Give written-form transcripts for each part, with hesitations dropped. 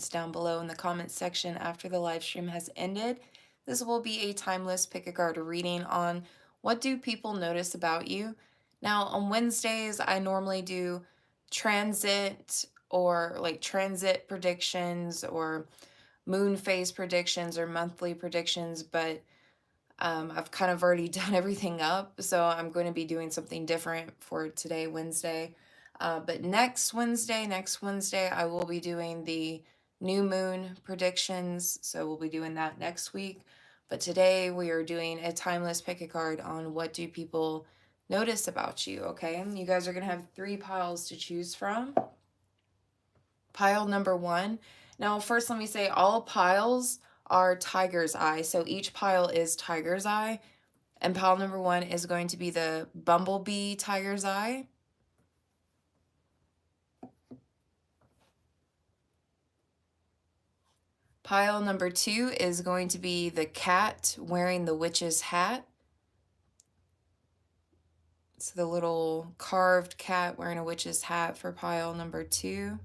down below in the comments section after the live stream has ended. This will be a timeless pick a card reading on what do people notice about you. Now on Wednesdays I normally do transit or like transit predictions or moon phase predictions or monthly predictions, but I've kind of already done everything up, so I'm going to be doing something different for today, Wednesday. But next Wednesday, I will be doing the new moon predictions, so we'll be doing that next week. But today we are doing a timeless pick a card on what do people notice about you, okay? You guys are going to have 3 piles to choose from. Pile number 1. Now, first let me say all piles are tiger's eye, so each pile is tiger's eye. And pile number 1 is going to be the bumblebee tiger's eye. Pile number 2 is going to be the cat wearing the witch's hat. So the little carved cat wearing a witch's hat for pile number 2.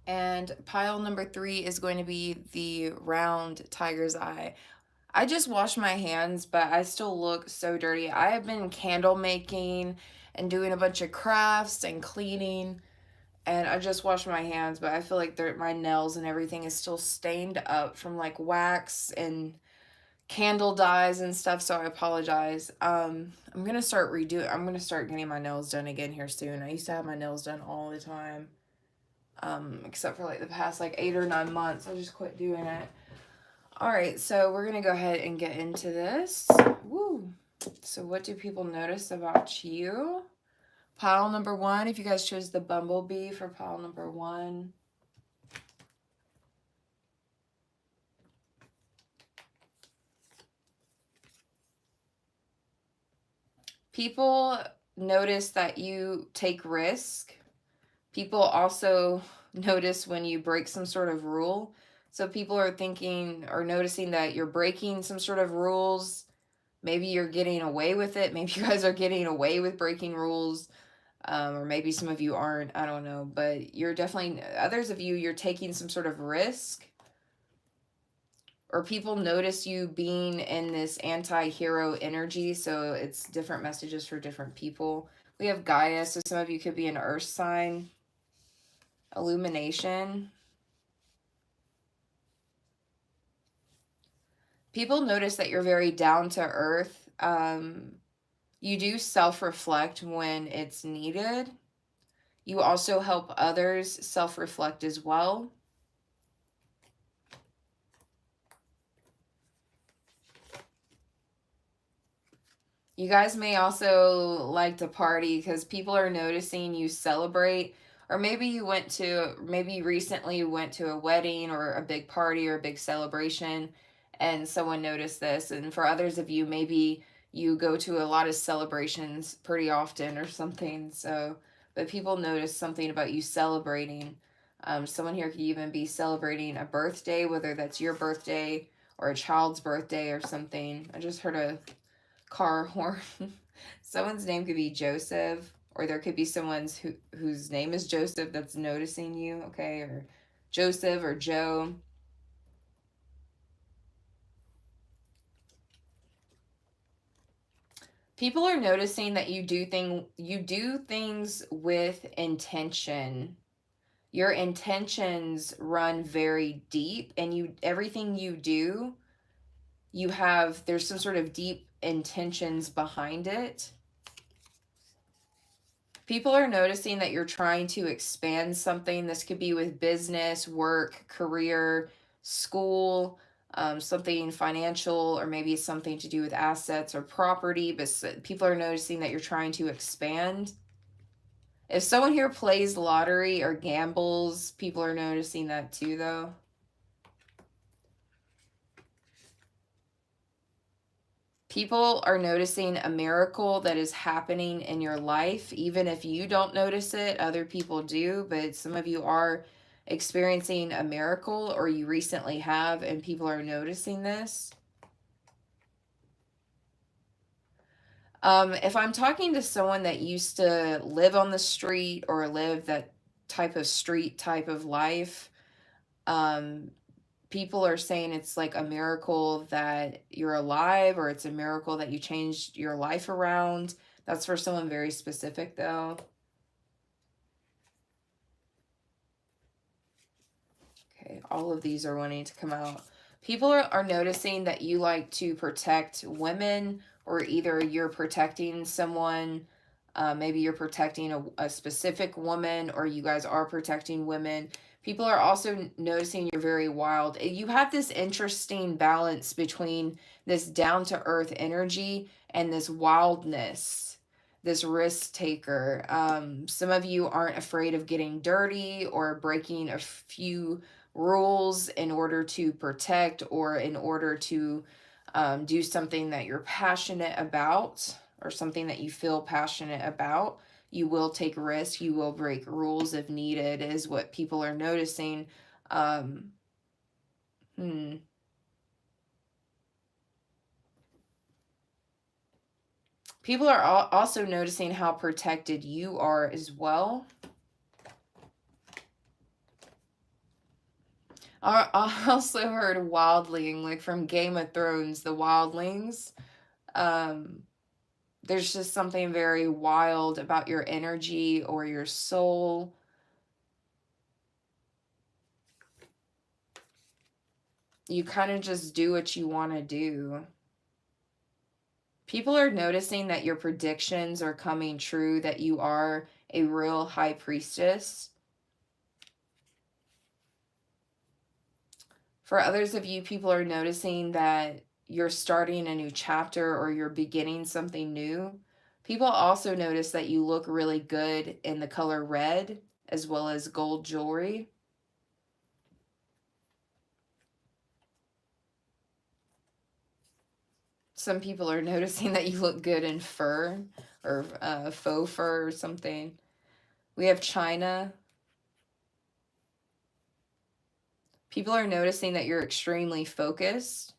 And pile number 3 is going to be the round tiger's eye. I just washed my hands, but I still look so dirty. I have been candle making and doing a bunch of crafts and cleaning, and I just washed my hands, but I feel like my nails and everything is still stained up from like wax and candle dyes and stuff, so I apologize. I'm gonna start getting my nails done again here soon. I used to have my nails done all the time. Except for like the past like 8 or 9 months. I just quit doing it. Alright, so we're gonna go ahead and get into this. Woo! So what do people notice about you? Pile number 1, if you guys chose the bumblebee for pile number 1. People notice that you take risk. People also notice when you break some sort of rule. So people are thinking or noticing that you're breaking some sort of rules. Maybe you're getting away with it. Maybe you guys are getting away with breaking rules. Or maybe some of you aren't. I don't know. But you're definitely, others of you, you're taking some sort of risk. Or people notice you being in this anti-hero energy. So it's different messages for different people. We have Gaia. So some of you could be an earth sign. Illumination. People notice that you're very down to earth. You do self-reflect when it's needed. You also help others self-reflect as well. You guys may also like to party because people are noticing you celebrate. Or maybe you recently went to a wedding or a big party or a big celebration and someone noticed this. And for others of you, maybe you go to a lot of celebrations pretty often or something. So, but people notice something about you celebrating. Someone here could even be celebrating a birthday, whether that's your birthday or a child's birthday or something. I just heard a car horn. Someone's name could be Joseph, or there could be someone's whose name is Joseph that's noticing you, okay? Or Joseph or Joe. People are noticing that you do things with intention. Your intentions run very deep, and everything you do, there's some sort of deep intentions behind it. People are noticing that you're trying to expand something. This could be with business, work, career, school, something financial, or maybe something to do with assets or property. But people are noticing that you're trying to expand. If someone here plays lottery or gambles, people are noticing that too, though. People are noticing a miracle that is happening in your life. Even if you don't notice it, other people do. But some of you are experiencing a miracle, or you recently have, and people are noticing this. If I'm talking to someone that used to live on the street or live that type of street type of life, um, people are saying it's like a miracle that you're alive, or it's a miracle that you changed your life around. That's for someone very specific, though. Okay, all of these are wanting to come out. People are noticing that you like to protect women, or either you're protecting someone, maybe you're protecting a specific woman, or you guys are protecting women. People are also noticing you're very wild. You have this interesting balance between this down to earth energy and this wildness, this risk taker. Some of you aren't afraid of getting dirty or breaking a few rules in order to protect, or in order to do something that you're passionate about, or something that you feel passionate about. You will take risks, you will break rules if needed, is what people are noticing. um hmm. People are also noticing how protected you are as well. I also heard wildling, like from Game of Thrones, the wildlings. um there's just something very wild about your energy or your soul. You kind of just do what you want to do. People are noticing that your predictions are coming true, that you are a real high priestess. For others of you, people are noticing that you're starting a new chapter, or you're beginning something new. People also notice that you look really good in the color red, as well as gold jewelry. Some people are noticing that you look good in fur, or faux fur or something. We have China. People are noticing that you're extremely focused,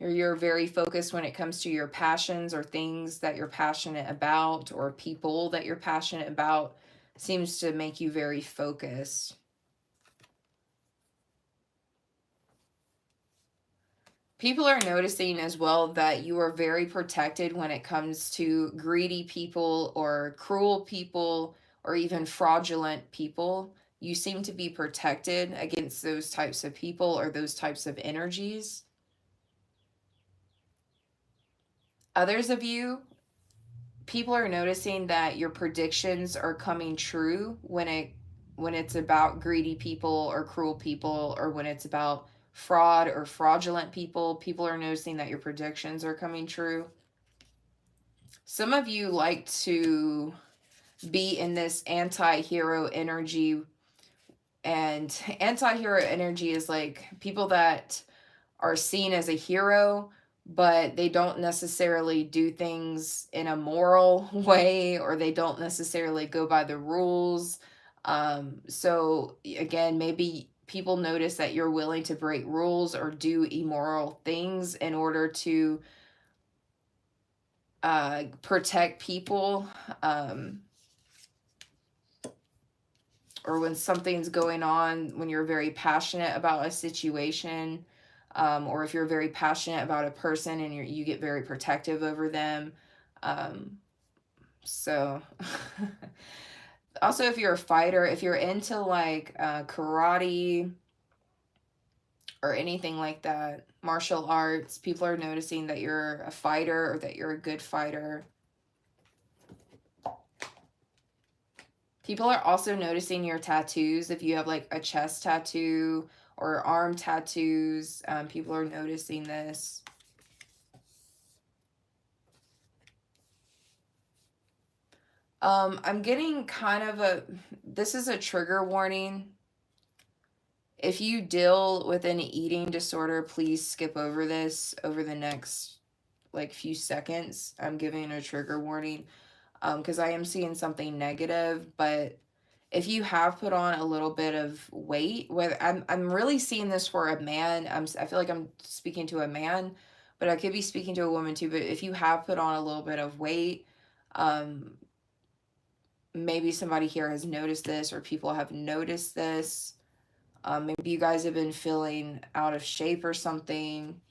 or you're very focused when it comes to your passions, or things that you're passionate about, or people that you're passionate about. Seems to make you very focused. People are noticing as well that you are very protected when it comes to greedy people, or cruel people, or even fraudulent people. You seem to be protected against those types of people, or those types of energies. Others of you, people are noticing that your predictions are coming true when it's about greedy people or cruel people, or when it's about fraud or fraudulent people. People are noticing that your predictions are coming true. Some of you like to be in this anti-hero energy, and anti-hero energy is like people that are seen as a hero, but they don't necessarily do things in a moral way, or they don't necessarily go by the rules. So again, maybe people notice that you're willing to break rules or do immoral things in order to protect people. Or when something's going on, when you're very passionate about a situation, or if you're very passionate about a person and you get very protective over them. Um, so, also, if you're a fighter, if you're into like karate or anything like that, martial arts, people are noticing that you're a fighter, or that you're a good fighter. People are also noticing your tattoos. If you have like a chest tattoo or arm tattoos, people are noticing this. I'm getting kind of this is a trigger warning. If you deal with an eating disorder, please skip over this over the next like few seconds. I'm giving a trigger warning, because I am seeing something negative. But if you have put on a little bit of weight, whether I'm really seeing this for a man, I feel like I'm speaking to a man, but I could be speaking to a woman too. But if you have put on a little bit of weight, um, maybe somebody here has noticed this, or people have noticed this. Maybe you guys have been feeling out of shape or something,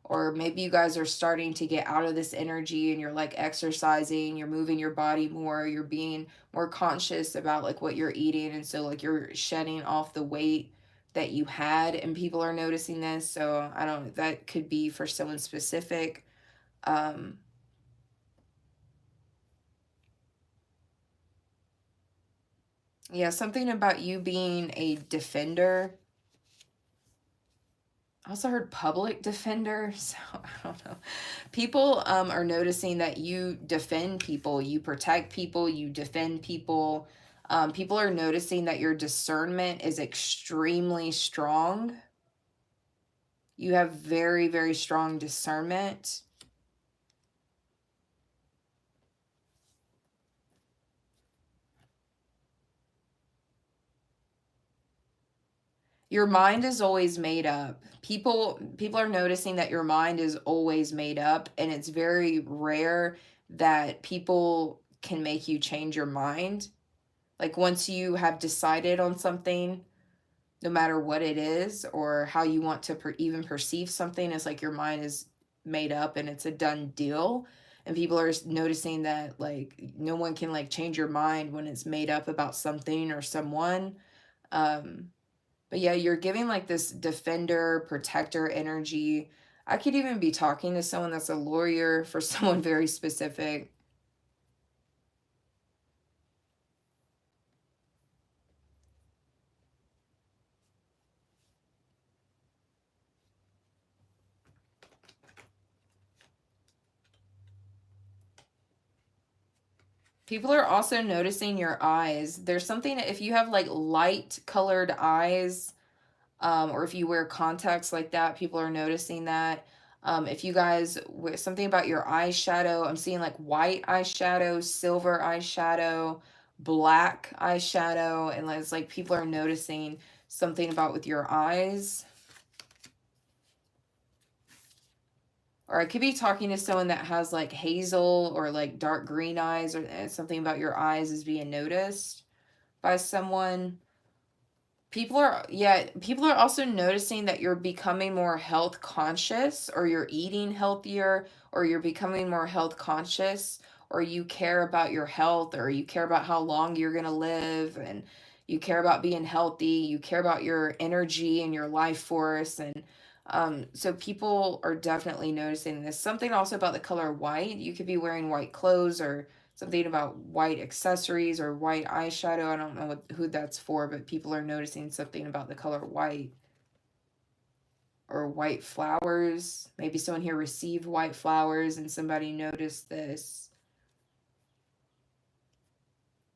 or maybe you guys are starting to get out of this energy and you're like exercising, you're moving your body more, you're being more conscious about like what you're eating, and so like you're shedding off the weight that you had, and people are noticing this. So I don't, that could be for someone specific. um yeah, something about you being a defender. I also heard public defender, so I don't know. People are noticing that you defend people, you protect people, you defend people. People are noticing that your discernment is extremely strong. You have very, very strong discernment. Your mind is always made up. People are noticing that your mind is always made up, and it's very rare that people can make you change your mind. Like once you have decided on something, no matter what it is or how you want to even perceive something, it's like your mind is made up and it's a done deal. And people are noticing that like no one can like change your mind when it's made up about something or someone. Um, but yeah, you're giving like this defender, protector energy. I could even be talking to someone that's a lawyer for someone very specific. People are also noticing your eyes. There's something, if you have like light colored eyes, or if you wear contacts like that, people are noticing that. If you guys, something about your eyeshadow, I'm seeing like white eyeshadow, silver eyeshadow, black eyeshadow, and it's like people are noticing something about with your eyes. Or I could be talking to someone that has like hazel or like dark green eyes, or something about your eyes is being noticed by someone. People are also noticing that you're becoming more health conscious, or you're eating healthier, or you're becoming more health conscious, or you care about your health, or you care about how long you're going to live, and you care about being healthy, you care about your energy and your life force. And so people are definitely noticing this. Something also about the color white. You could be wearing white clothes, or something about white accessories or white eyeshadow. I don't know who that's for, but people are noticing something about the color white, or white flowers. Maybe someone here received white flowers and somebody noticed this.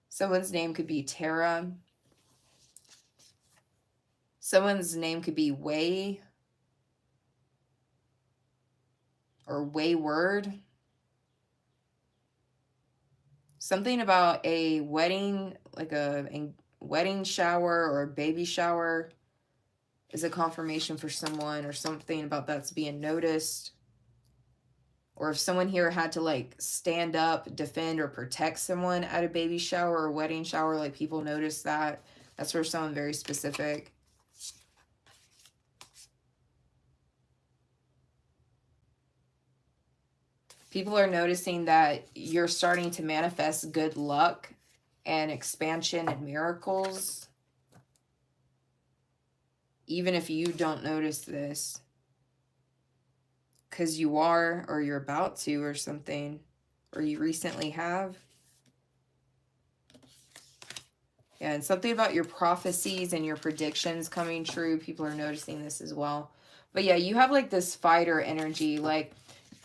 Someone's name could be Tara. Someone's name could be Way or Wayward. Something about a wedding, like a wedding shower or a baby shower, is a confirmation for someone, or something about that's being noticed. Or if someone here had to like stand up, defend, or protect someone at a baby shower or wedding shower, like people notice that. That's for someone very specific. People are noticing that you're starting to manifest good luck and expansion and miracles, even if you don't notice this, because you are, or you're about to, or something, or you recently have. Yeah, and something about your prophecies and your predictions coming true. People are noticing this as well. But yeah, you have like this fighter energy. Like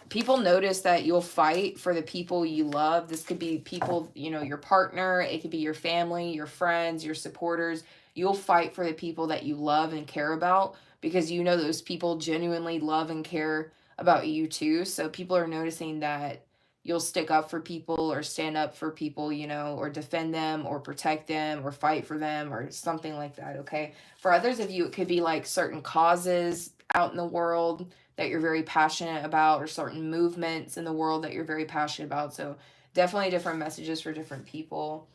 people notice that you'll fight for the people you love. This could be people, your partner. It could be your family, your friends, your supporters. You'll fight for the people that you love and care about, because you know those people genuinely love and care about you too. So people are noticing that you'll stick up for people, or stand up for people, or defend them, or protect them, or fight for them, or something like that. Okay. For others of you, it could be like certain causes out in the world that you're very passionate about, or certain movements in the world that you're very passionate about. So definitely different messages for different people.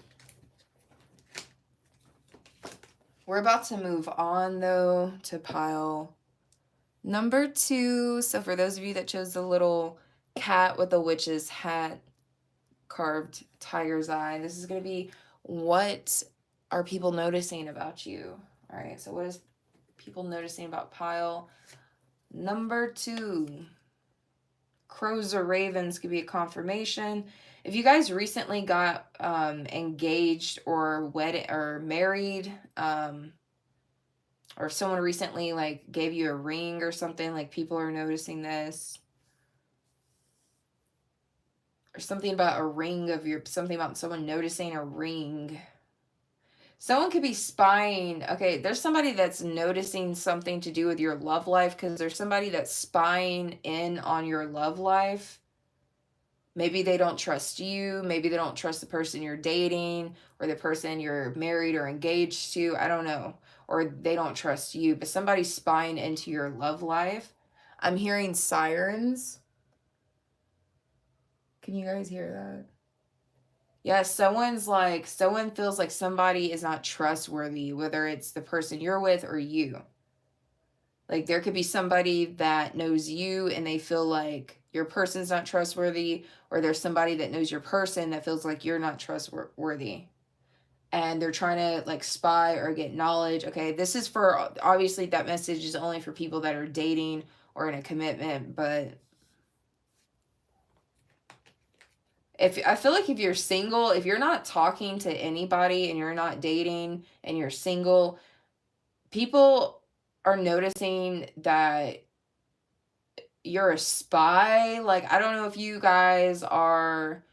We're about to move on, though, to pile number 2. So for those of you that chose the little cat with the witch's hat carved tiger's eye, this is going to be, what are people noticing about you? All right, so what is people noticing about pile number 2? Crows or ravens could be a confirmation. If you guys recently got engaged or wedded or married, or if someone recently like gave you a ring or something, like people are noticing this. Or something about a ring of your, something about someone noticing a ring. Someone could be spying. Okay, there's somebody that's noticing something to do with your love life, because there's somebody that's spying in on your love life. Maybe they don't trust you. Maybe they don't trust the person you're dating or the person you're married or engaged to. I don't know. Or they don't trust you, but somebody's spying into your love life. I'm hearing sirens. Can you guys hear that? Yeah, someone feels like somebody is not trustworthy, whether it's the person you're with or you. Like there could be somebody that knows you and they feel like your person's not trustworthy, or there's somebody that knows your person that feels like you're not trustworthy. And they're trying to like spy or get knowledge. Okay, this is for, obviously that message is only for people that are dating or in a commitment, but if I feel like if you're single, if you're not talking to anybody and you're not dating and you're single, people are noticing that you're a spy. Like, I don't know if you guys are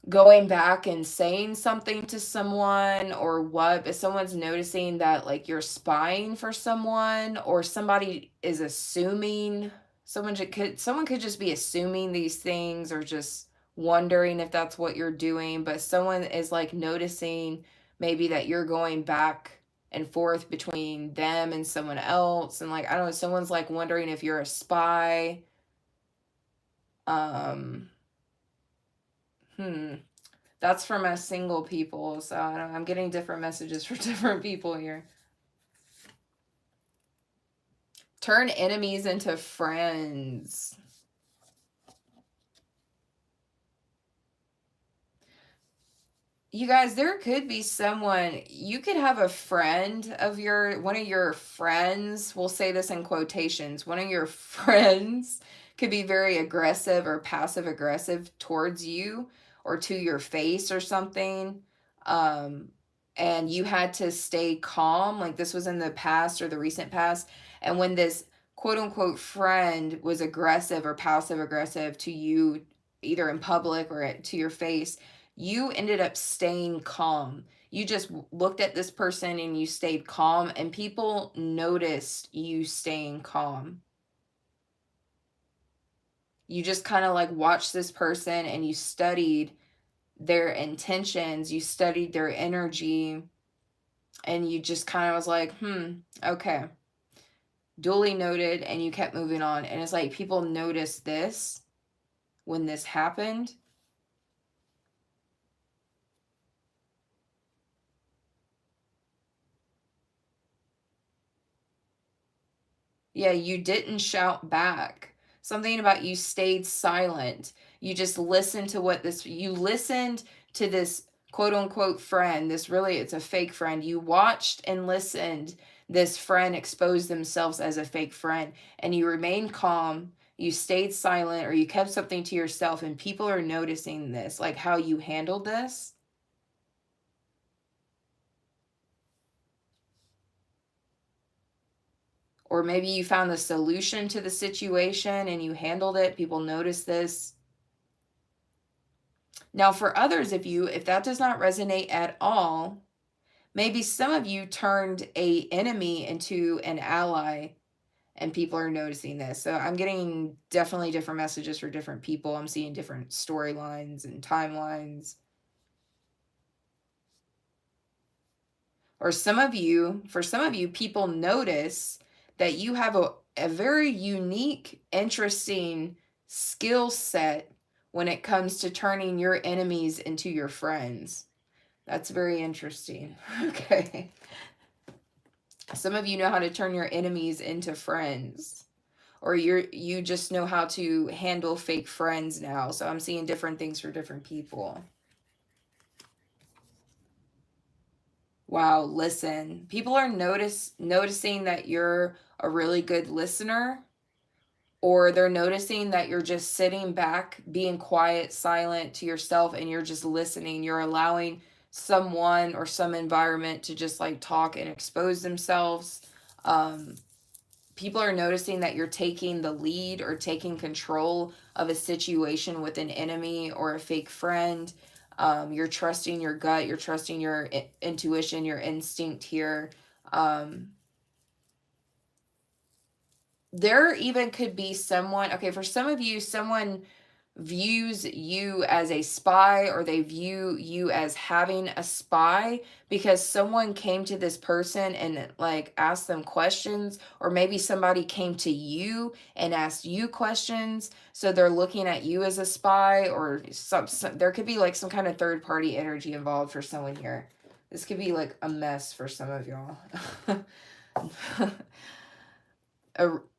going back and saying something to someone or what, but someone's noticing that like you're spying for someone, or somebody is assuming, someone could just be assuming these things or just wondering if that's what you're doing, but someone is like noticing maybe that you're going back and forth between them and someone else, and like I don't know, someone's like wondering if you're a spy. um hmm That's from us single people, so I'm getting different messages for different people here. Turn enemies into friends. You guys, there could be someone, you could have a friend of one of your friends, we'll say this in quotations, one of your friends could be very aggressive or passive aggressive towards you or to your face or something. Um, and you had to stay calm, like this was in the past or the recent past. And when this quote unquote friend was aggressive or passive aggressive to you, either in public or to your face, you ended up staying calm. You just looked at this person and you stayed calm, and people noticed you staying calm. You just kind of like watched this person and you studied their intentions, you studied their energy, and you just kind of was like, okay, duly noted, and you kept moving on. And it's like people noticed this when this happened. Yeah, you didn't shout back. Something about you stayed silent. You just listened to you listened to this quote unquote friend. This really, it's a fake friend. You watched and listened this friend expose themselves as a fake friend, and you remained calm. You stayed silent, or you kept something to yourself, and people are noticing this, like how you handled this. Or maybe you found the solution to the situation and you handled it. People notice this. Now, for others of you, if that does not resonate at all, maybe some of you turned a enemy into an ally, and people are noticing this. So I'm getting definitely different messages for different people. I'm seeing different storylines and timelines. Or for some of you, people notice that you have a very unique, interesting skill set when it comes to turning your enemies into your friends. That's very interesting. Okay. Some of you know how to turn your enemies into friends, or you just know how to handle fake friends now. So I'm seeing different things for different people. Wow, listen. People are noticing that you're a really good listener, or they're noticing that you're just sitting back, being quiet, silent to yourself, and you're just listening. You're allowing someone or some environment to just like talk and expose themselves. Um, People are noticing that you're taking the lead or taking control of a situation with an enemy or a fake friend. You're trusting your gut, you're trusting your intuition, your instinct here. Um, there even could be someone, okay, for some of you, someone views you as a spy, or they view you as having a spy because someone came to this person and like asked them questions, or maybe somebody came to you and asked you questions, so they're looking at you as a spy, or some there could be like some kind of third party energy involved for someone here. This could be like a mess for some of y'all.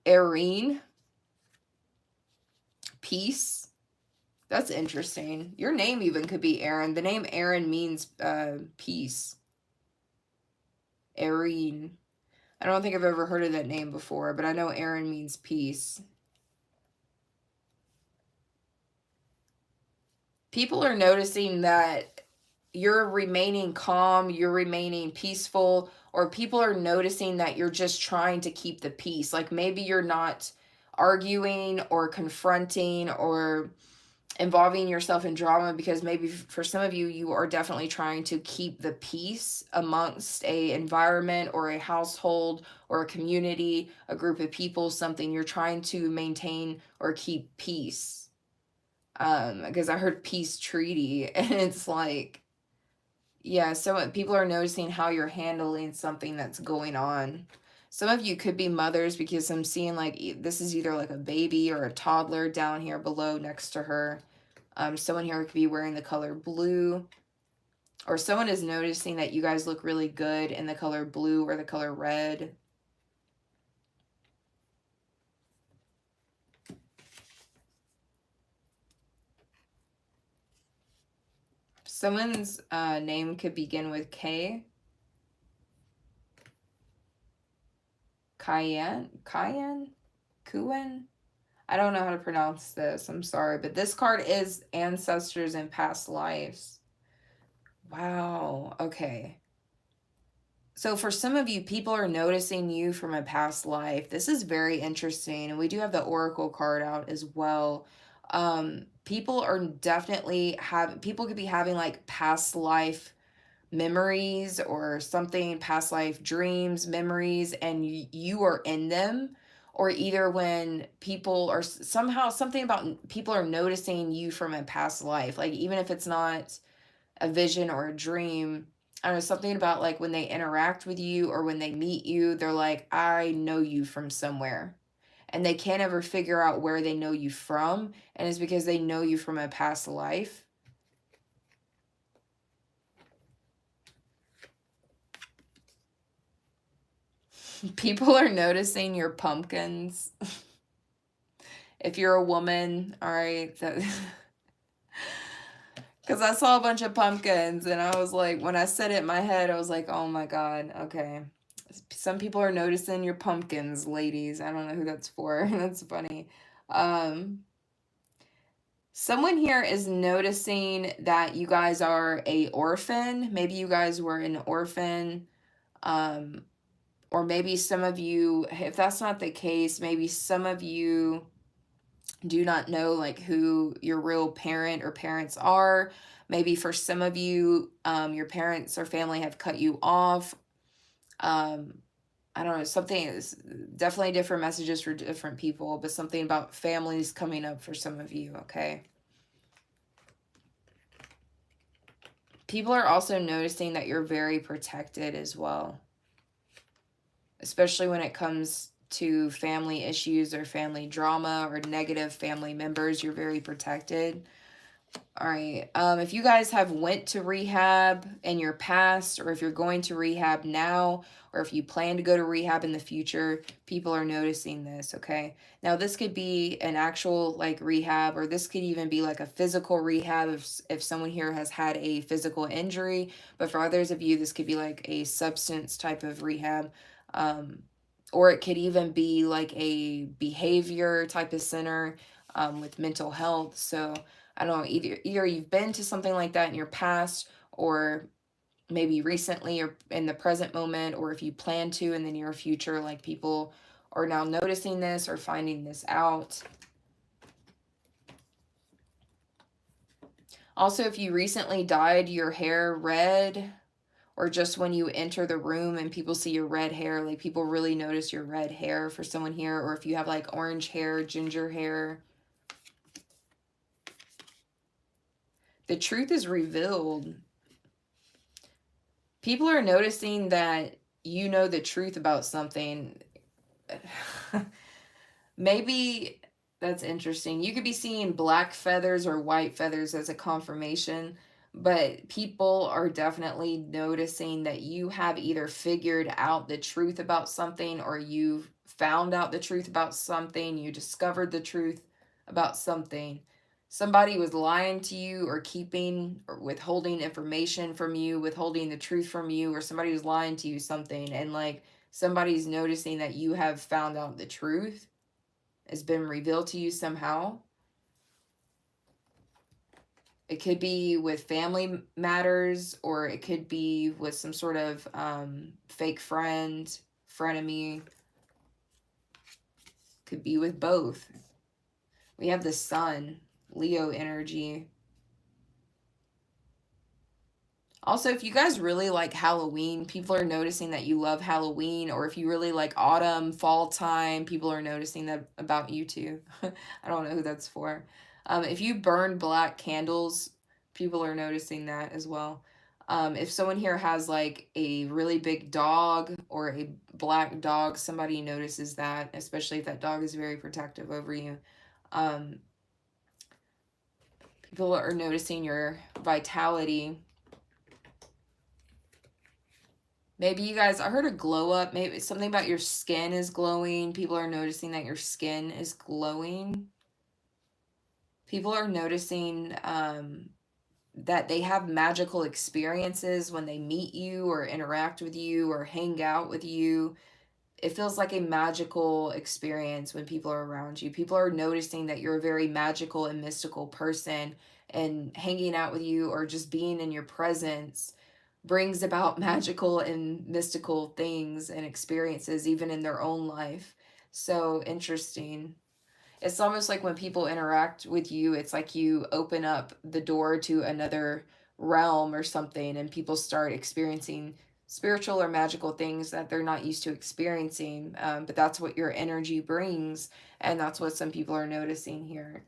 Irene, peace. That's interesting. Your name even could be Aaron. The name Aaron means peace. Erin. I don't think I've ever heard of that name before, but I know Aaron means peace. People are noticing that you're remaining calm, you're remaining peaceful, or people are noticing that you're just trying to keep the peace. Like maybe you're not arguing or confronting or involving yourself in drama, because maybe for some of you, you are definitely trying to keep the peace amongst a environment or a household or a community, a group of people, something. You're trying to maintain or keep peace. Because I heard peace treaty, and it's like, yeah, so people are noticing how you're handling something that's going on. Some of you could be mothers, because I'm seeing like this is either like a baby or a toddler down here below next to her. Someone here could be wearing the color blue, or someone is noticing that you guys look really good in the color blue or the color red. Someone's name could begin with K. Cayenne? Kuan? I don't know how to pronounce this. I'm sorry. But this card is ancestors and past lives. Wow. Okay. So for some of you, people are noticing you from a past life. This is very interesting. And we do have the Oracle card out as well. People are definitely people could be having like past life memories or something, past life dreams, memories, and you are in them. Or either when people are somehow something about people are noticing you from a past life, like even if it's not a vision or a dream. I don't know, something about like when they interact with you or when they meet you, they're like, I know you from somewhere. And they can't ever figure out where they know you from. And it's because they know you from a past life. People are noticing your pumpkins. If you're a woman, all right. Because I saw a bunch of pumpkins and I was like, when I said it in my head, I was like, oh my God, okay. Some people are noticing your pumpkins, ladies. I don't know who that's for. That's funny. Um, Someone here is noticing that you guys are a orphan. Maybe you guys were an orphan. Um, or maybe some of you, if that's not the case, maybe some of you do not know like who your real parent or parents are. Maybe for some of you, your parents or family have cut you off. Um, I don't know, something is definitely different messages for different people, but something about families coming up for some of you, okay? People are also noticing that you're very protected as well, especially when it comes to family issues or family drama or negative family members. You're very protected. All right. If you guys have went to rehab in your past, or if you're going to rehab now, or if you plan to go to rehab in the future, people are noticing this, okay? Now, this could be an actual like rehab, or this could even be like a physical rehab if someone here has had a physical injury. But for others of you, this could be like a substance type of rehab. Um, or it could even be like a behavior type of center with mental health. So, I don't know, either you've been to something like that in your past, or maybe recently or in the present moment, or if you plan to in the near future, like people are now noticing this or finding this out. Also, if you recently dyed your hair red, or just when you enter the room and people see your red hair, like people really notice your red hair for someone here, or if you have like orange hair, ginger hair, the truth is revealed. People are noticing that you know the truth about something. Maybe that's interesting. You could be seeing black feathers or white feathers as a confirmation, but people are definitely noticing that you have either figured out the truth about something, or you've found out the truth about something, you discovered the truth about something. Somebody was lying to you, or keeping or withholding information from you, withholding the truth from you, or somebody was lying to you something, and like somebody's noticing that you have found out the truth, has been revealed to you somehow. It could be with family matters, or it could be with some sort of fake friend, frenemy. Could be with both. We have the sun, Leo energy. Also, if you guys really like Halloween, people are noticing that you love Halloween, or if you really like autumn, fall time, people are noticing that about you too. I don't know who that's for. If you burn black candles, people are noticing that as well. If someone here has like a really big dog or a black dog, somebody notices that, especially if that dog is very protective over you. Um, People are noticing your vitality. Maybe you guys, I heard a glow up. Maybe something about your skin is glowing. People are noticing that your skin is glowing. People are noticing that they have magical experiences when they meet you or interact with you or hang out with you. It feels like a magical experience when people are around you. People are noticing that you're a very magical and mystical person, and hanging out with you or just being in your presence brings about magical and mystical things and experiences even in their own life. So interesting. It's almost like when people interact with you, it's like you open up the door to another realm or something, and people start experiencing spiritual or magical things that they're not used to experiencing. But that's what your energy brings, and that's what some people are noticing here.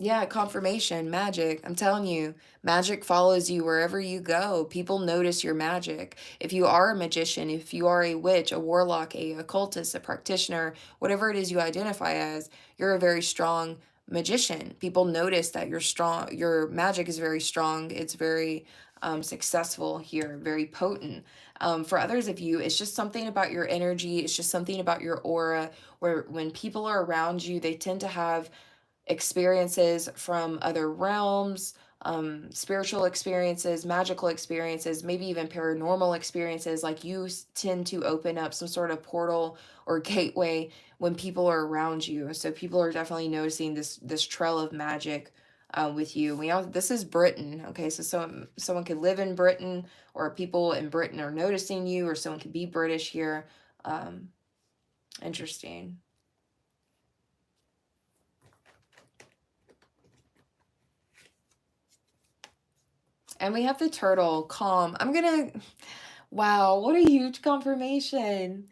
Yeah, confirmation, magic. I'm telling you, magic follows you wherever you go. People notice your magic. If you are a magician, if you are a witch, a warlock, a occultist, a practitioner, whatever it is you identify as, you're a very strong magician. People notice that you're strong. Your magic is very strong. It's very successful here, very potent. For others of you, it's just something about your energy. It's just something about your aura, where when people are around you, they tend to have experiences from other realms, spiritual experiences, magical experiences, maybe even paranormal experiences. Like you tend to open up some sort of portal or gateway when people are around you. So people are definitely noticing this trail of magic with you. This is Britain, okay? So someone could live in Britain, or people in Britain are noticing you, or someone could be British here. Interesting. And we have the turtle, calm. Wow, what a huge confirmation.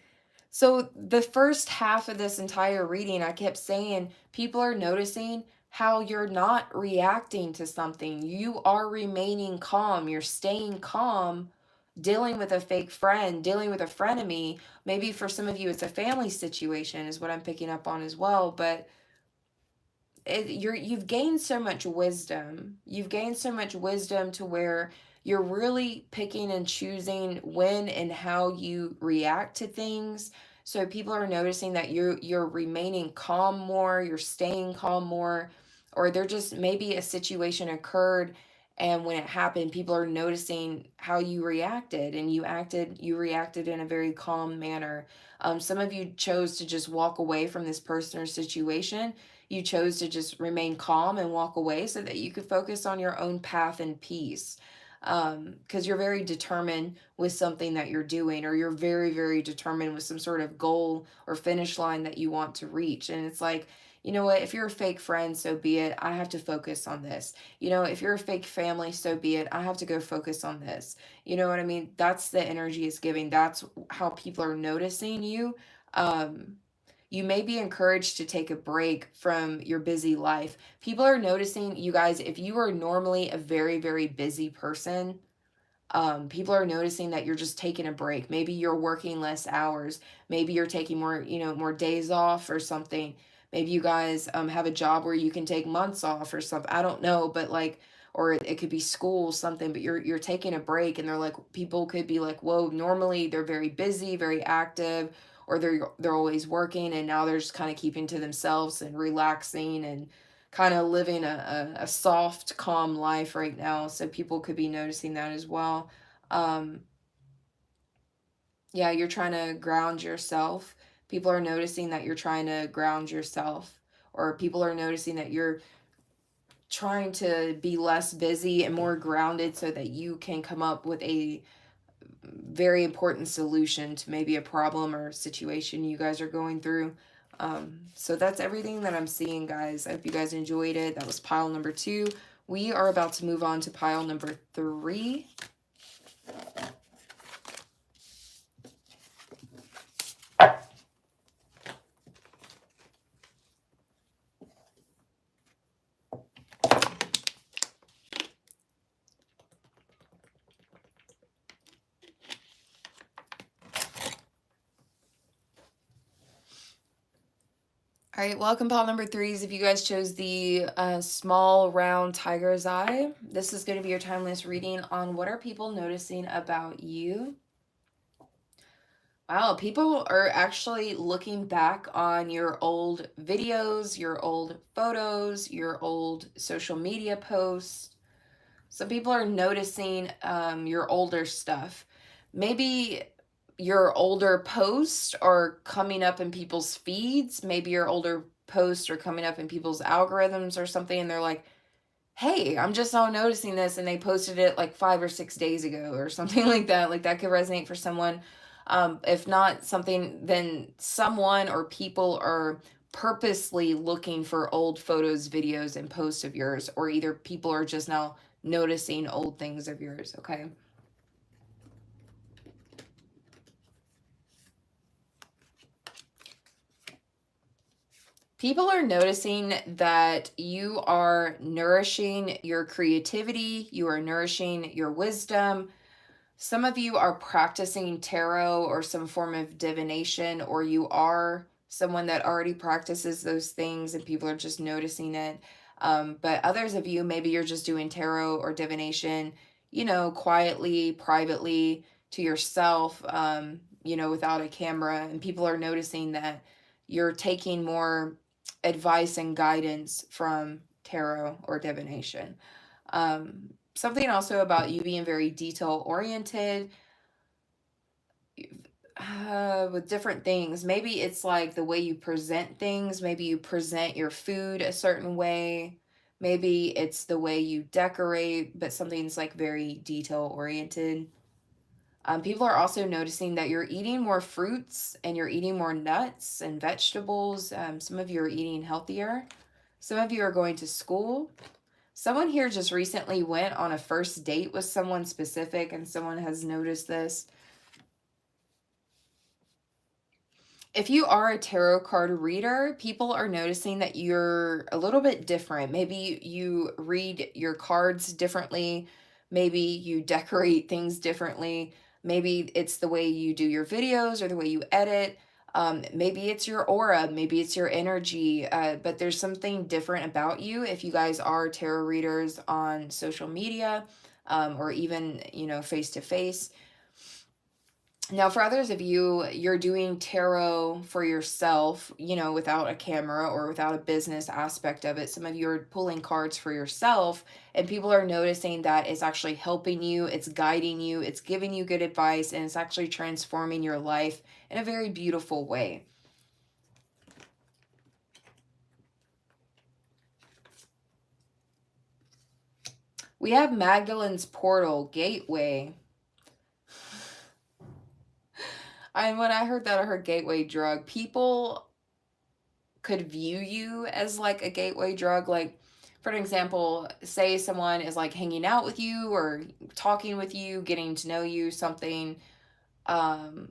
So the first half of this entire reading, I kept saying people are noticing how you're not reacting to something. You are remaining calm. You're staying calm dealing with a fake friend, dealing with a frenemy. Maybe for some of you, it's a family situation, is what I'm picking up on as well. But you've gained so much wisdom. You've gained so much wisdom to where you're really picking and choosing when and how you react to things. So people are noticing that you're remaining calm more, you're staying calm more, or there just maybe a situation occurred, and when it happened, people are noticing how you reacted, and you reacted in a very calm manner. Some of you chose to just walk away from this person or situation. You chose to just remain calm and walk away so that you could focus on your own path and peace. Because you're very determined with something that you're doing, or you're very, very determined with some sort of goal or finish line that you want to reach. And it's like, you know what, if you're a fake friend, so be it. I have to focus on this. You know, if you're a fake family, so be it. I have to go focus on this. You know what I mean? That's the energy it's giving. That's how people are noticing you. You may be encouraged to take a break from your busy life. People are noticing, you guys, if you are normally a very, very busy person, people are noticing that you're just taking a break. Maybe you're working less hours. Maybe you're taking more, more days off or something. Maybe you guys have a job where you can take months off or something. I don't know, but like, or it could be school, something, but you're taking a break, and they're like, people could be like, whoa, normally they're very busy, very active, or they're always working, and now they're just kind of keeping to themselves and relaxing and kind of living a soft, calm life right now. So people could be noticing that as well. Um, yeah, you're trying to ground yourself. People are noticing that you're trying to ground yourself, or people are noticing that you're trying to be less busy and more grounded so that you can come up with a very important solution to maybe a problem or situation you guys are going through. So that's everything that I'm seeing, guys. I hope you guys enjoyed it. That was pile number 2. We are about to move on to pile number 3. All right, welcome pile number 3s. If you guys chose the small round tiger's eye, this is going to be your timeless reading on what are people noticing about you. Wow, people are actually looking back on your old videos, your old photos, your old social media posts. Some people are noticing your older stuff. Maybe your older posts are coming up in people's feeds. Maybe your older posts are coming up in people's algorithms or something, and they're like, hey, I'm just now noticing this, and they posted it like 5 or 6 days ago or something like that. Like that could resonate for someone. If not something, then someone or people are purposely looking for old photos, videos, and posts of yours, or either people are just now noticing old things of yours, okay? People are noticing that you are nourishing your creativity, you are nourishing your wisdom. Some of you are practicing tarot or some form of divination, or you are someone that already practices those things and people are just noticing it. But others of you, maybe you're just doing tarot or divination, quietly, privately to yourself, without a camera. And people are noticing that you're taking more advice and guidance from tarot or divination. Something also about you being very detail oriented with different things. Maybe it's like the way you present things. Maybe you present your food a certain way. Maybe it's the way you decorate, but something's like very detail oriented. People are also noticing that you're eating more fruits and you're eating more nuts and vegetables. Some of you are eating healthier. Some of you are going to school. Someone here just recently went on a first date with someone specific, and someone has noticed this. If you are a tarot card reader, people are noticing that you're a little bit different. Maybe you read your cards differently. Maybe you decorate things differently. Maybe it's the way you do your videos or the way you edit. Maybe it's your aura, maybe it's your energy, but there's something different about you if you guys are tarot readers on social media, or even, face to face. Now, for others of you, you're doing tarot for yourself, without a camera or without a business aspect of it. Some of you are pulling cards for yourself, and people are noticing that it's actually helping you, it's guiding you, it's giving you good advice, and it's actually transforming your life in a very beautiful way. We have Magdalene's portal, gateway. When I heard that, I heard gateway drug. People could view you as like a gateway drug. Like, for an example, say someone is like hanging out with you or talking with you, getting to know you, something, um,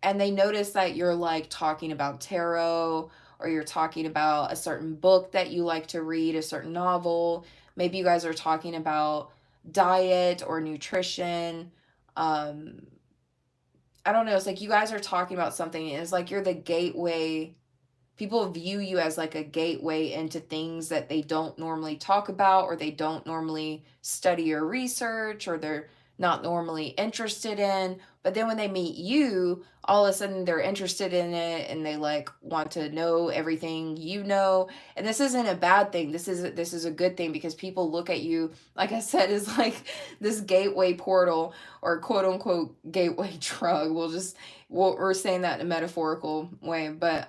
and they notice that you're like talking about tarot, or you're talking about a certain book that you like to read, a certain novel. Maybe you guys are talking about diet or nutrition. Um, I don't know. It's like you guys are talking about something, and it's like you're the gateway. People view you as like a gateway into things that they don't normally talk about, or they don't normally study or research, or they're not normally interested in. But then when they meet you, all of a sudden they're interested in it, and they like want to know everything you know. And this isn't a bad thing. This is a good thing, because people look at you, like I said, as like this gateway portal, or quote unquote gateway drug. We're saying that in a metaphorical way, but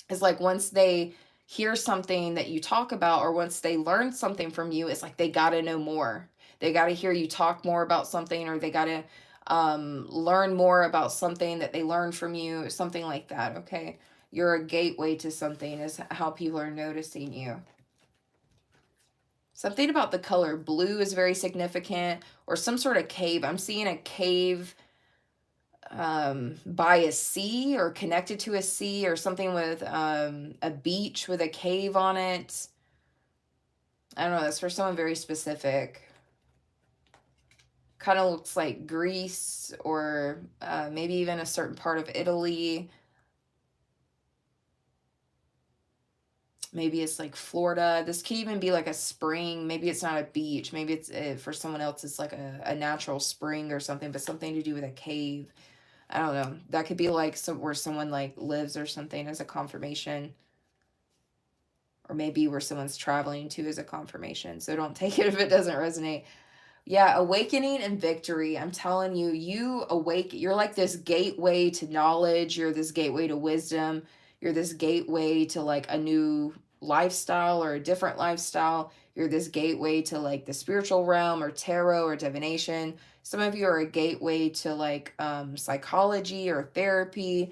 it's like once they hear something that you talk about, or once they learn something from you, it's like they got to know more. They got to hear you talk more about something, or they got to learn more about something that they learned from you, something like that. Okay, you're a gateway to something, is how people are noticing you. Something about the color blue is very significant, or some sort of cave. I'm seeing a cave by a sea, or connected to a sea, or something with a beach with a cave on it. I don't know, that's for someone very specific. Kind of looks like Greece, or maybe even a certain part of Italy. Maybe it's like Florida. This could even be like a spring. Maybe it's not a beach. Maybe it's for someone else, it's like a natural spring or something, but something to do with a cave. I don't know. That could be like where someone like lives or something as a confirmation. Or maybe where someone's traveling to as a confirmation. So don't take it if it doesn't resonate. Yeah, awakening and victory. I'm telling you, you're like this gateway to knowledge, you're this gateway to wisdom, you're this gateway to like a new lifestyle or a different lifestyle. You're this gateway to like the spiritual realm, or tarot, or divination. Some of you are a gateway to like psychology or therapy.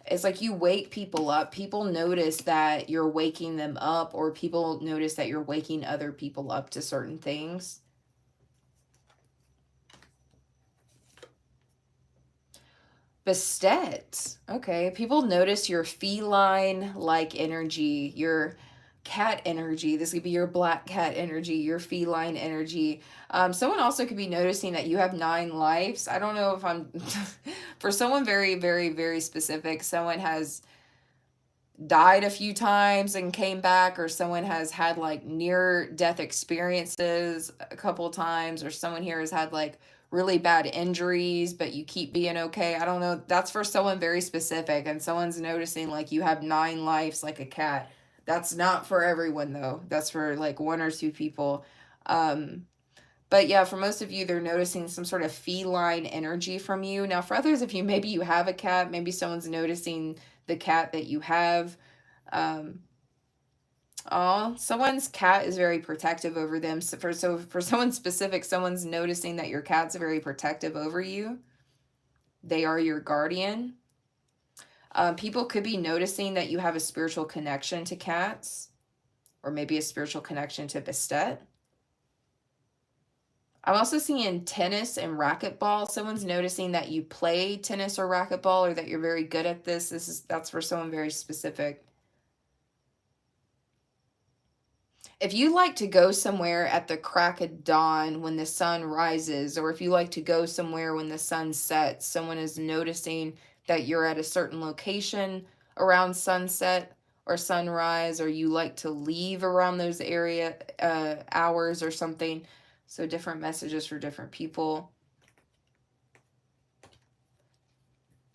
It's like you wake people up. People notice that you're waking them up, or people notice that you're waking other people up to certain things. Bastet. Okay. People notice your feline like energy, your cat energy. This could be your black cat energy, your feline energy. Someone also could be noticing that you have 9 lives. I don't know if I'm, for someone very, very, very specific, someone has died a few times and came back, or someone has had like near death experiences a couple times, or someone here has had like really bad injuries but you keep being okay. I don't know, that's for someone very specific, and someone's noticing like you have 9 lives like a cat. That's not for everyone though, that's for like 1 or 2 people. But yeah, for most of you, they're noticing some sort of feline energy from you. Now, for others of you, maybe you have a cat. Maybe someone's noticing the cat that you have. Um, someone's cat is very protective over them. So for someone specific, someone's noticing that your cat's very protective over you. They are your guardian. People could be noticing that you have a spiritual connection to cats, or maybe a spiritual connection to Bastet. I'm also seeing tennis and racquetball. Someone's noticing that you play tennis or racquetball, or that you're very good at this. That's for someone very specific. if you like to go somewhere at the crack of dawn when the sun rises, or if you like to go somewhere when the sun sets, someone is noticing that you're at a certain location around sunset or sunrise, or you like to leave around those area hours or something. So different messages for different people.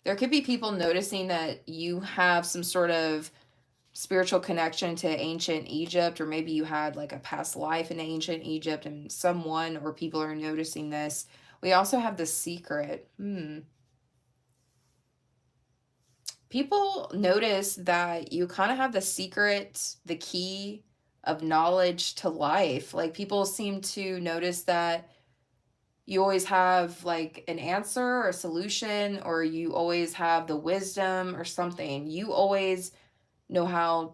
There could be people noticing that you have some sort of spiritual connection to ancient Egypt, or maybe you had like a past life in ancient Egypt and someone or people are noticing this. We also have the secret. People notice that you kind of have the secret, the key of knowledge to life. Like people seem to notice that you always have like an answer or a solution, or you always have the wisdom or something. You always know how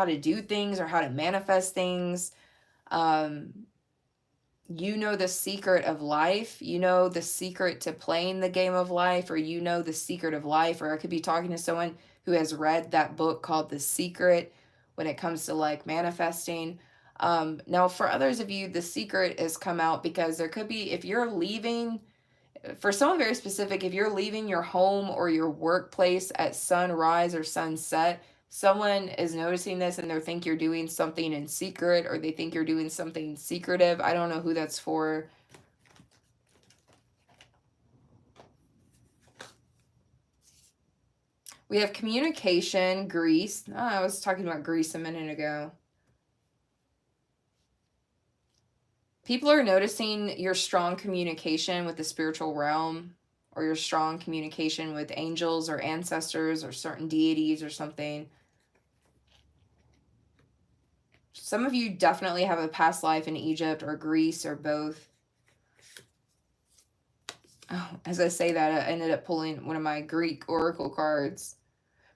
to do things or how to manifest things. um you know the secret of life, you know the secret to playing the game of life, or you know the secret of life. Or I could be talking to someone who has read that book called The Secret when it comes to like manifesting. Now for others of you, the secret has come out because there could be, if you're leaving, for someone very specific, if you're leaving your home or your workplace at sunrise or sunset, someone is noticing this and they think you're doing something in secret, or they think you're doing something secretive. I don't know who that's for. We have communication, Greece. Oh, I was talking about Greece a minute ago. People are noticing your strong communication with the spiritual realm, or your strong communication with angels or ancestors or certain deities or something. Some of you definitely have a past life in Egypt or Greece or both. Oh, as I say that, I ended up pulling one of my Greek oracle cards.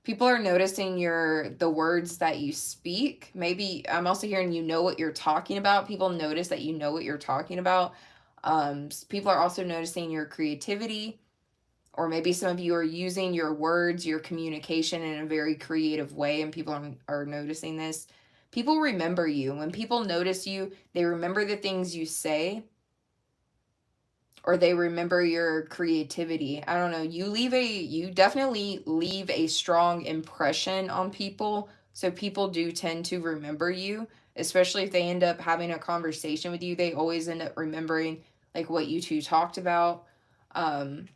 People are noticing the words that you speak. Maybe I'm also hearing you know what you're talking about. People notice that you know what you're talking about. People are also noticing your creativity, or maybe some of you are using your words, your communication in a very creative way, and people are noticing this. People remember you. When people notice you, they remember the things you say, or they remember your creativity. I don't know. You definitely leave a strong impression on people. So people do tend to remember you, especially if they end up having a conversation with you. They always end up remembering like what you two talked about. Some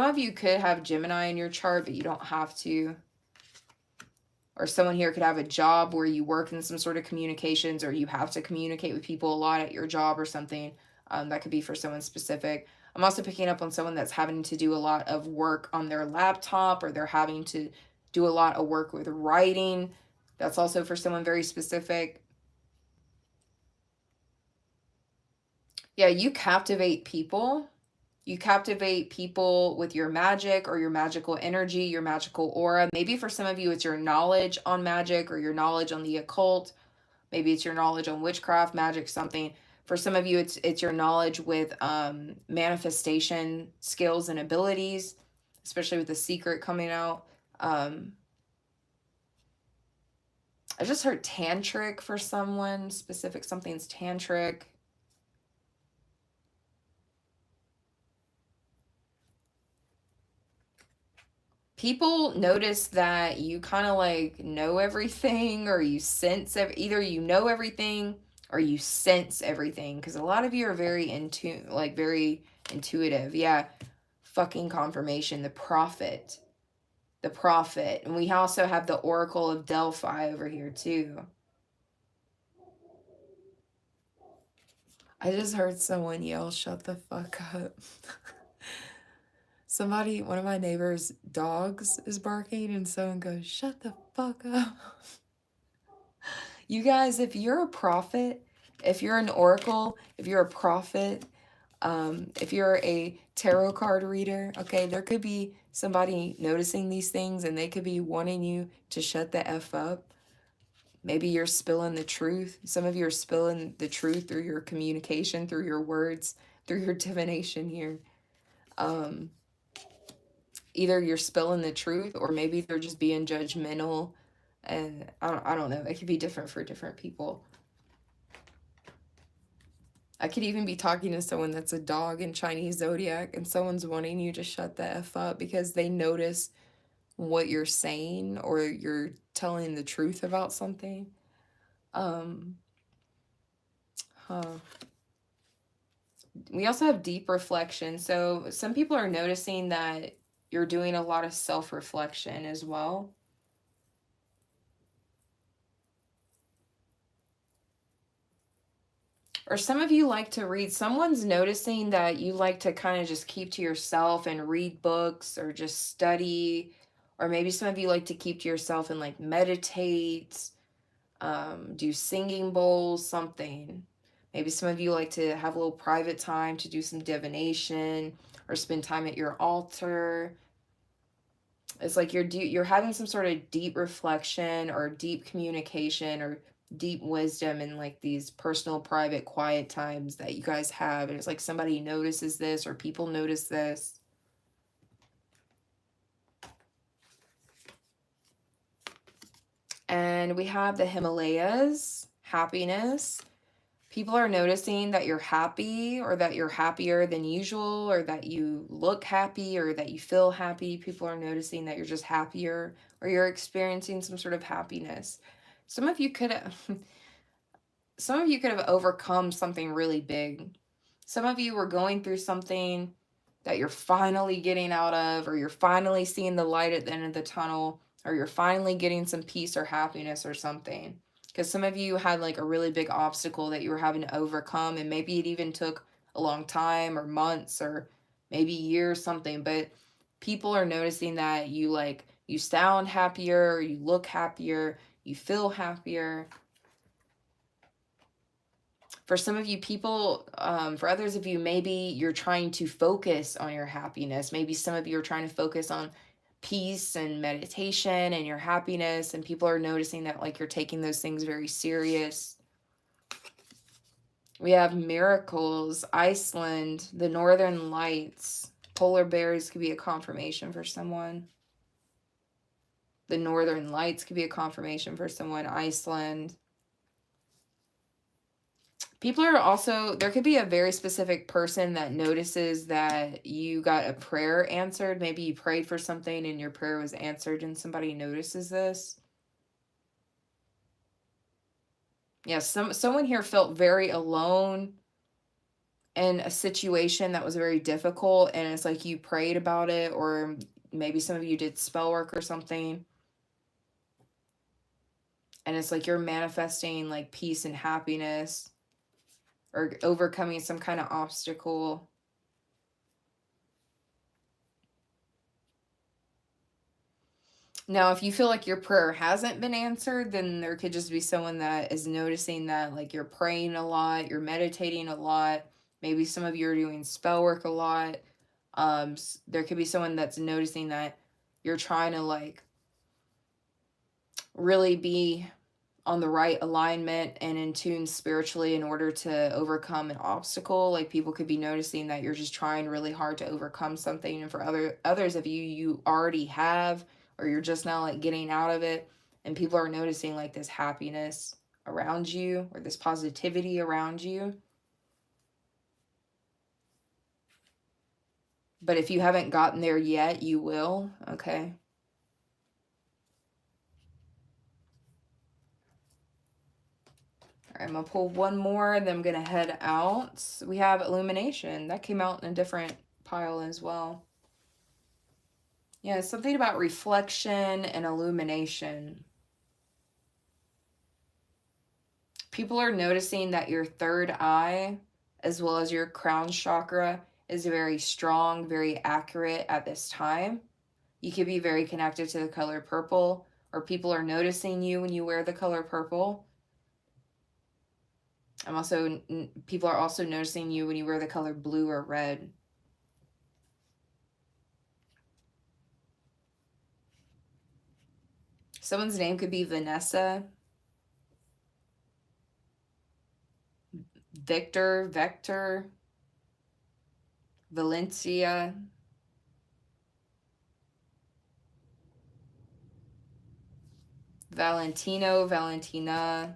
of you could have Gemini in your chart, but you don't have to. Or someone here could have a job where you work in some sort of communications, or you have to communicate with people a lot at your job or something. That could be for someone specific. I'm also picking up on someone that's having to do a lot of work on their laptop, or they're having to do a lot of work with writing. That's also for someone very specific. Yeah, you captivate people. You captivate people with your magic or your magical energy, your magical aura. Maybe for some of you, it's your knowledge on magic or your knowledge on the occult. Maybe it's your knowledge on witchcraft, magic, something. For some of you, it's your knowledge with manifestation skills and abilities, especially with the secret coming out. I just heard tantric for someone specific. Something's tantric. People notice that you kind of like know everything, or you sense either you know everything or you sense everything, because a lot of you are very like very intuitive. Yeah, fucking confirmation. The prophet, and we also have the Oracle of Delphi over here too. I just heard someone yell, "Shut the fuck up." One of my neighbor's dogs is barking, and someone goes, "Shut the fuck up." You guys, if you're a prophet, if you're an oracle, if you're a prophet, if you're a tarot card reader, okay, there could be somebody noticing these things and they could be wanting you to shut the F up. Maybe you're spilling the truth. Some of you are spilling the truth through your communication, through your words, through your divination here. Either you're spilling the truth, or maybe they're just being judgmental. And I don't know. It could be different for different people. I could even be talking to someone that's a dog in Chinese zodiac and someone's wanting you to shut the F up because they notice what you're saying or you're telling the truth about something. Um, huh. We also have deep reflection. So some people are noticing that you're doing a lot of self-reflection as well. Or some of you like to read. Someone's noticing that you like to kind of just keep to yourself and read books or just study. Or maybe some of you like to keep to yourself and like meditate, do singing bowls, something. Maybe some of you like to have a little private time to do some divination or spend time at your altar. It's like you're having some sort of deep reflection or deep communication or deep wisdom in like these personal, private, quiet times that you guys have. And it's like somebody notices this or people notice this. And we have the Himalayas, happiness. People are noticing that you're happy or that you're happier than usual or that you look happy or that you feel happy. People are noticing that you're just happier or you're experiencing some sort of happiness. Some of you could some of you could have overcome something really big. Some of you were going through something that you're finally getting out of, or you're finally seeing the light at the end of the tunnel, or you're finally getting some peace or happiness or something. Because some of you had like a really big obstacle that you were having to overcome, and maybe it even took a long time or months or maybe years, something. But people are noticing that you sound happier, you look happier, you feel happier. For some of you people, for others of you, maybe you're trying to focus on your happiness. Maybe some of you are trying to focus on peace and meditation and your happiness, and people are noticing that like you're taking those things very serious. We have miracles, Iceland, the Northern Lights. Polar bears could be a confirmation for someone. The Northern Lights could be a confirmation for someone. Iceland. People are also, there could be a very specific person that notices that you got a prayer answered. Maybe you prayed for something and your prayer was answered and somebody notices this. Yeah, someone here felt very alone in a situation that was very difficult, and it's like you prayed about it, or maybe some of you did spell work or something. And it's like you're manifesting like peace and happiness or overcoming some kind of obstacle. Now, if you feel like your prayer hasn't been answered, then there could just be someone that is noticing that like you're praying a lot, you're meditating a lot. Maybe some of you are doing spell work a lot. There could be someone that's noticing that you're trying to like really be on the right alignment and in tune spiritually in order to overcome an obstacle. Like people could be noticing that you're just trying really hard to overcome something, and for others of you, you already have, or you're just now like getting out of it, and people are noticing like this happiness around you or this positivity around you. But if you haven't gotten there yet, you will. Okay. All right, I'm gonna pull one more and then I'm gonna head out. We have illumination. That came out in a different pile as well. Yeah, it's something about reflection and illumination. People are noticing that your third eye, as well as your crown chakra, is very strong, very accurate at this time. You could be very connected to the color purple, or people are noticing you when you wear the color purple. People are also noticing you when you wear the color blue or red. Someone's name could be Vanessa, Victor, Vector, Valencia. Valentino, Valentina.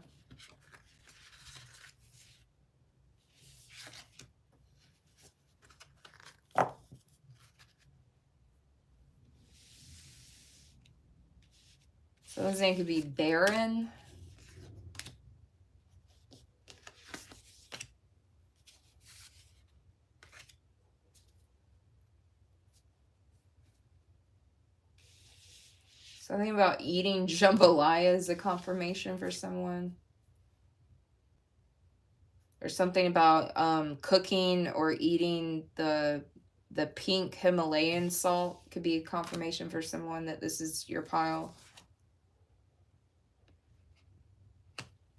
So his name could be Baron. Something about eating jambalaya is a confirmation for someone. Or something about cooking or eating the pink Himalayan salt could be a confirmation for someone that this is your pile.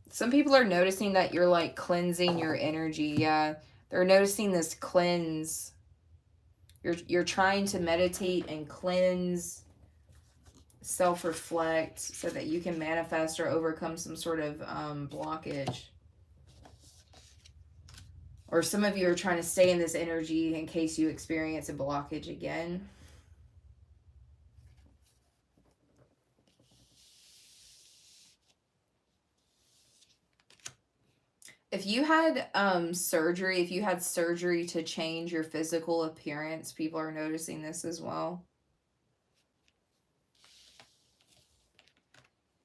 Some people are noticing that you're like cleansing your energy. Yeah, they're noticing this cleanse. You're trying to meditate and cleanse, self-reflect, so that you can manifest or overcome some sort of blockage. Or some of you are trying to stay in this energy in case you experience a blockage again. If you had surgery, if you had surgery to change your physical appearance, people are noticing this as well.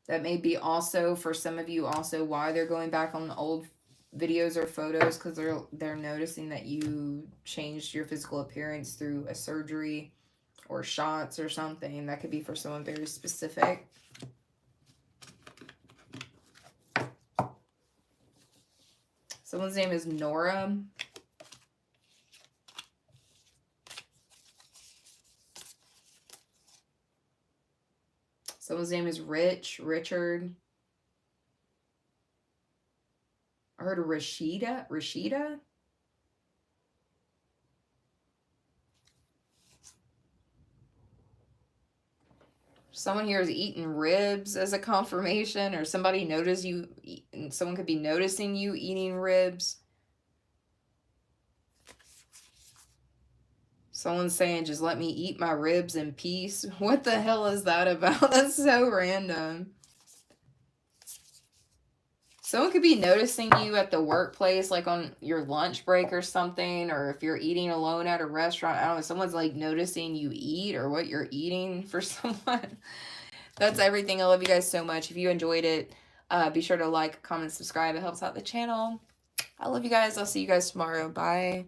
That may be also, for some of you, also why they're going back on old videos or photos, because they're noticing that you changed your physical appearance through a surgery or shots or something. That could be for someone very specific. Someone's name is Nora. Someone's name is Richard. I heard Rashida. Someone here is eating ribs as a confirmation, or somebody noticed you, and someone could be noticing you eating ribs. Someone's saying, just let me eat my ribs in peace. What the hell is that about? That's so random. Someone could be noticing you at the workplace, like on your lunch break or something, or if you're eating alone at a restaurant. I don't know. Someone's like noticing you eat or what you're eating for someone. That's everything. I love you guys so much. If you enjoyed it, be sure to like, comment, subscribe. It helps out the channel. I love you guys. I'll see you guys tomorrow. Bye.